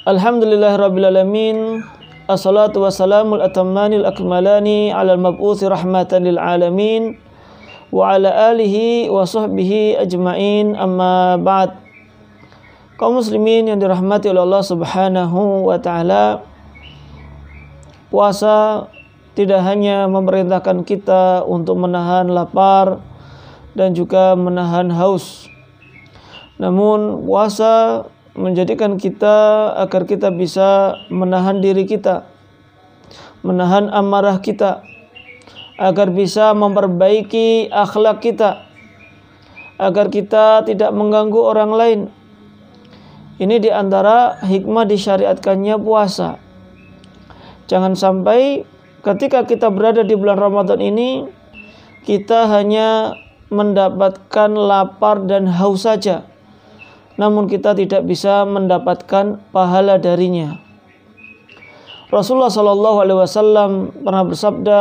Alhamdulillahirabbil alamin. Assalatu wassalamul atammanil akmalani alal mab'utsi rahmatan lil alamin wa ala alihi wa sahbihi ajmain, amma ba'd. Kaum muslimin yang dirahmati oleh Allah Subhanahu wa taala, puasa tidak hanya memerintahkan kita untuk menahan lapar dan juga menahan haus, namun puasa menjadikan kita agar kita bisa menahan diri kita, menahan amarah kita, agar bisa memperbaiki akhlak kita, agar kita tidak mengganggu orang lain. Ini diantara hikmah disyariatkannya puasa. Jangan sampai ketika kita berada di bulan Ramadan ini, kita hanya mendapatkan lapar dan haus saja, namun kita tidak bisa mendapatkan pahala darinya. Rasulullah SAW pernah bersabda,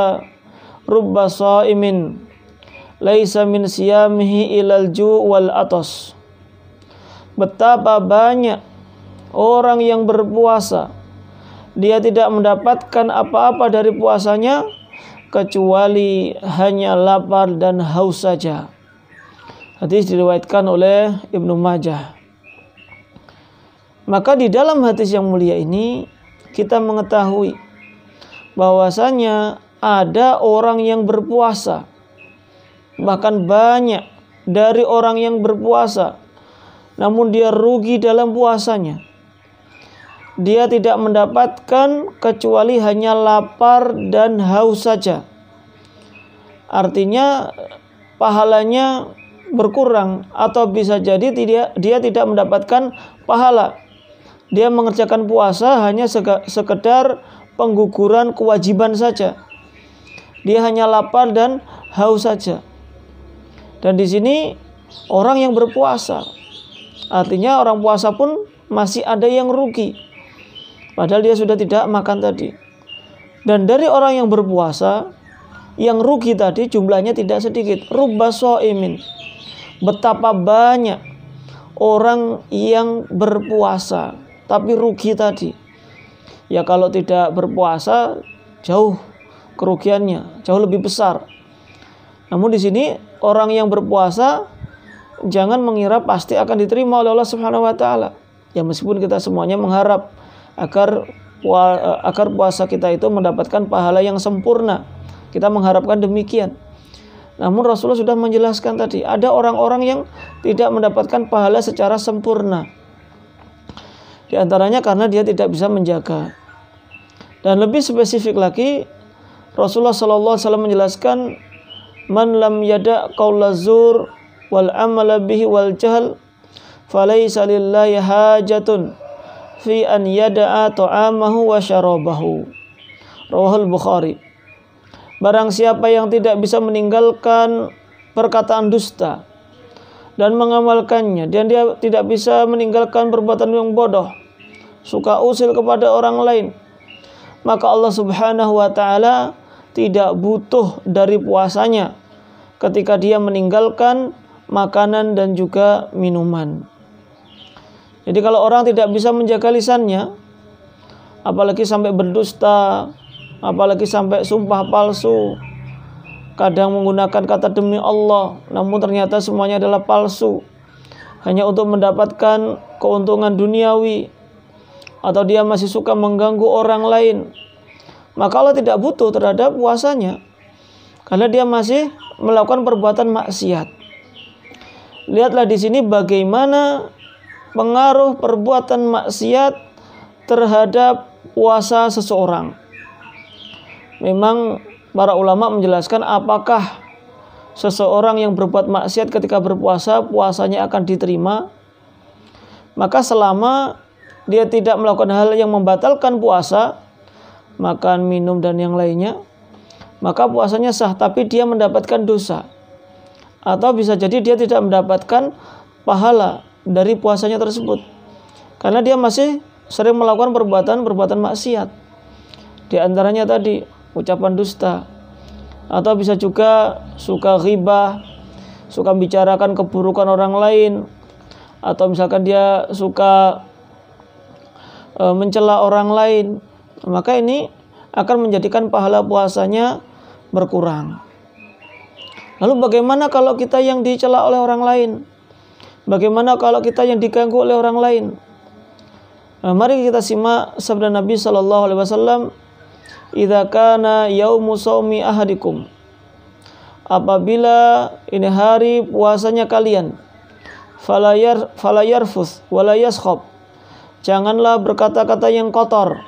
"Rubba shaimin laisa min siyamihi ilal ju' wal atos." Betapa banyak orang yang berpuasa, dia tidak mendapatkan apa-apa dari puasanya kecuali hanya lapar dan haus saja. Hadis diriwayatkan oleh Ibnu Majah. Maka di dalam hadis yang mulia ini kita mengetahui bahwasanya ada orang yang berpuasa, bahkan banyak dari orang yang berpuasa, namun dia rugi dalam puasanya. Dia tidak mendapatkan kecuali hanya lapar dan haus saja. Artinya pahalanya berkurang, atau bisa jadi dia tidak mendapatkan pahala. Dia mengerjakan puasa hanya sekedar pengguguran kewajiban saja. Dia hanya lapar dan haus saja. Dan di sini orang yang berpuasa, artinya orang puasa pun masih ada yang rugi, padahal dia sudah tidak makan tadi. Dan dari orang yang berpuasa, yang rugi tadi jumlahnya tidak sedikit. Rubba shaimin. Betapa banyak orang yang berpuasa tapi rugi tadi. Ya kalau tidak berpuasa jauh kerugiannya, jauh lebih besar. Namun di sini orang yang berpuasa jangan mengira pasti akan diterima oleh Allah Subhanahu wa taala. Ya meskipun kita semuanya mengharap agar puasa kita itu mendapatkan pahala yang sempurna. Kita mengharapkan demikian. Namun Rasulullah sudah menjelaskan tadi, ada orang-orang yang tidak mendapatkan pahala secara sempurna. Di antaranya karena dia tidak bisa menjaga. Dan lebih spesifik lagi, Rasulullah SAW menjelaskan, "Man lam yada' qaula zur wal amala bihi wal jahl, falaysa lillahi hajatun fi an yada'a ta'amahu wa syarabahu." Rawahul Bukhari. Barang siapa yang tidak bisa meninggalkan perkataan dusta dan mengamalkannya, dan dia tidak bisa meninggalkan perbuatan yang bodoh, suka usil kepada orang lain, maka Allah Subhanahu wa taala tidak butuh dari puasanya ketika dia meninggalkan makanan dan juga minuman. Jadi kalau orang tidak bisa menjaga lisannya, apalagi sampai berdusta, apalagi sampai sumpah palsu, kadang menggunakan kata demi Allah, namun ternyata semuanya adalah palsu, hanya untuk mendapatkan keuntungan duniawi, atau dia masih suka mengganggu orang lain, maka Allah tidak butuh terhadap puasanya, karena dia masih melakukan perbuatan maksiat. Lihatlah di sini bagaimana pengaruh perbuatan maksiat terhadap puasa seseorang. Memang para ulama menjelaskan apakah seseorang yang berbuat maksiat ketika berpuasa, puasanya akan diterima. Maka selama dia tidak melakukan hal yang membatalkan puasa, makan, minum, dan yang lainnya, maka puasanya sah, tapi dia mendapatkan dosa. Atau bisa jadi dia tidak mendapatkan pahala dari puasanya tersebut, karena dia masih sering melakukan perbuatan maksiat. Di antaranya tadi ucapan dusta, atau bisa juga suka ghibah, suka bicarakan keburukan orang lain, atau misalkan dia suka mencela orang lain, maka ini akan menjadikan pahala puasanya berkurang. Lalu bagaimana kalau kita yang dicela oleh orang lain? Bagaimana kalau kita yang diganggu oleh orang lain? Mari kita simak sabda Nabi sallallahu alaihi wasallam, "Idza kana yaumu shaumi ahadikum." Apabila ini hari puasanya kalian, falayarfuth wala yaskhab. Janganlah berkata-kata yang kotor.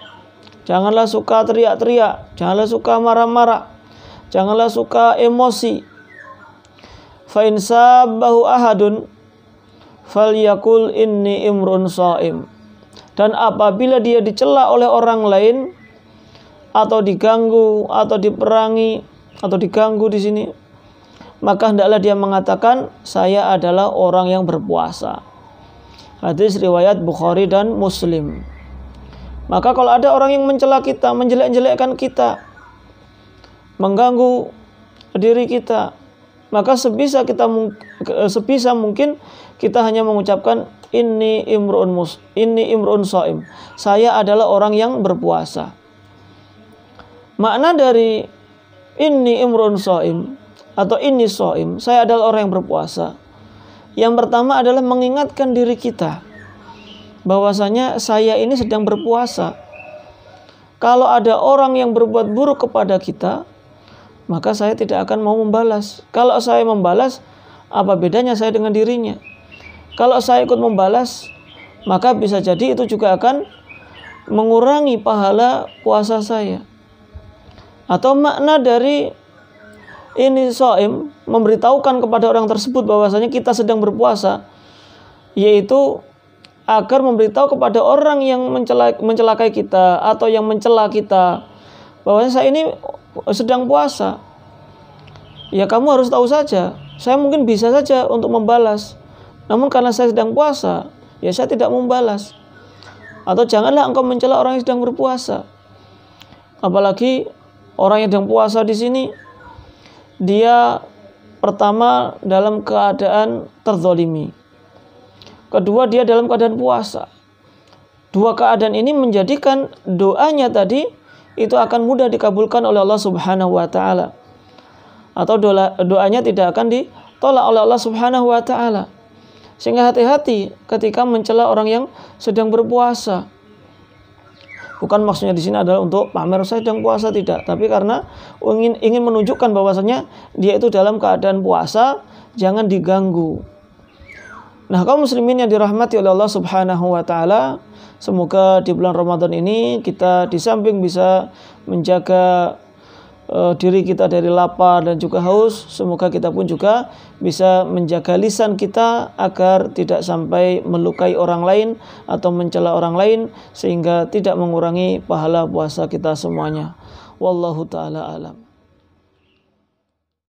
Janganlah suka teriak-teriak, janganlah suka marah-marah, janganlah suka emosi. Fa in sabbahu ahadun falyakul inni imrun shaim. Dan apabila dia dicela oleh orang lain atau diganggu atau diperangi atau diganggu di sini, maka hendaklah dia mengatakan, saya adalah orang yang berpuasa. Hadis riwayat Bukhari dan Muslim. Maka kalau ada orang yang mencela kita, menjelek-jelekkan kita, mengganggu diri kita, maka sebisa mungkin kita hanya mengucapkan inni imru'un shaim. Saya adalah orang yang berpuasa. Makna dari inni imru'un shaim atau inni shaim, saya adalah orang yang berpuasa. Yang pertama adalah mengingatkan diri kita bahwasanya saya ini sedang berpuasa. Kalau ada orang yang berbuat buruk kepada kita, maka saya tidak akan mau membalas. Kalau saya membalas, apa bedanya saya dengan dirinya? Kalau saya ikut membalas, maka bisa jadi itu juga akan mengurangi pahala puasa saya. Atau makna dari ini shaim, memberitahukan kepada orang tersebut bahwasanya kita sedang berpuasa, yaitu agar memberitahu kepada orang yang mencelakai kita atau yang mencela kita bahwasanya saya ini sedang puasa. Ya kamu harus tahu saja, saya mungkin bisa saja untuk membalas, namun karena saya sedang puasa, ya saya tidak membalas. Atau janganlah engkau mencela orang yang sedang berpuasa. Apalagi orang yang sedang puasa di sini, dia pertama dalam keadaan terzolimi, kedua dia dalam keadaan puasa. Dua keadaan ini menjadikan doanya tadi itu akan mudah dikabulkan oleh Allah Subhanahu wa taala, atau doanya tidak akan ditolak oleh Allah Subhanahu wa taala. Sehingga hati-hati ketika mencela orang yang sedang berpuasa. Bukan maksudnya di sini adalah untuk pamer saya sedang puasa, tidak, tapi karena ingin menunjukkan bahwasanya dia itu dalam keadaan puasa, jangan diganggu. Nah, kaum muslimin yang dirahmati oleh Allah Subhanahu wa taala, semoga di bulan Ramadan ini kita di samping bisa menjaga diri kita dari lapar dan juga haus, semoga kita pun juga bisa menjaga lisan kita agar tidak sampai melukai orang lain atau mencela orang lain, sehingga tidak mengurangi pahala puasa kita semuanya. Wallahu ta'ala alam.